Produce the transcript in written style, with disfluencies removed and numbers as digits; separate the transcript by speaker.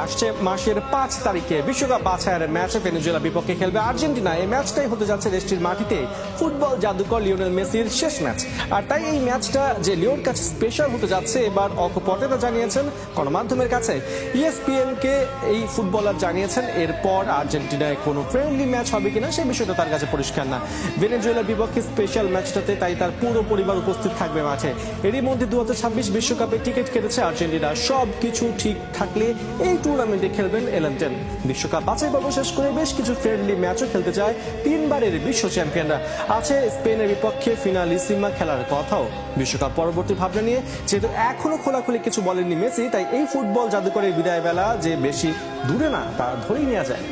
Speaker 1: আসছে মাসের 5 তারিখে বিশ্বকাপ বাছাইয়ের ম্যাচে ভেনেজুয়েলার বিপক্ষে খেলবে আর্জেন্টিনা। এই ম্যাচটাই হতে যাচ্ছে দেশটির মাটিতে ফুটবল জাদুকর লিওনেল মেসির শেষ ম্যাচ। আর তাই এই ম্যাচটা যে লিওর কাছে স্পেশাল হতে যাচ্ছে এবার অকপটে তা জানিয়েছেন গণমাধ্যমের কাছে। ইএসপিএন কে এই ফুটবলার জানিয়েছেন এরপর আর্জেন্টিনায় কোনো ফ্রেন্ডলি ম্যাচ হবে কিনা সেই বিষয়টা তার কাছে পরিষ্কার না। ভেনেজুয়েলার বিপক্ষে স্পেশাল ম্যাচটাতে তাই তার পুরো পরিবার উপস্থিত থাকবে মাঠে। এরই মধ্যে 2026 বিশ্বকাপে টিকিট কেটেছে আর্জেন্টিনা। সব কিছু ঠিক থাকলে এই টুর্নামেন্টে খেলবেন এলেনটেন। বিশ্বকাপ বাছাই পর্ব শেষ করে বেশ কিছু ফ্রেন্ডলি ম্যাচও খেলতে চায় তিনবারের বিশ্ব চ্যাম্পিয়নরা। আছে স্পেনের বিপক্ষে ফিনালিসিমা খেলার কথাও। বিশ্বকাপ পরবর্তী ভাবনা নিয়ে যেহেতু এখনো খোলাখুলি কিছু বলেননি মেসি, তাই এই ফুটবল জাদুকরের বিদায় বেলা যে বেশি দূরে না তা ধরেই নেওয়া যায়।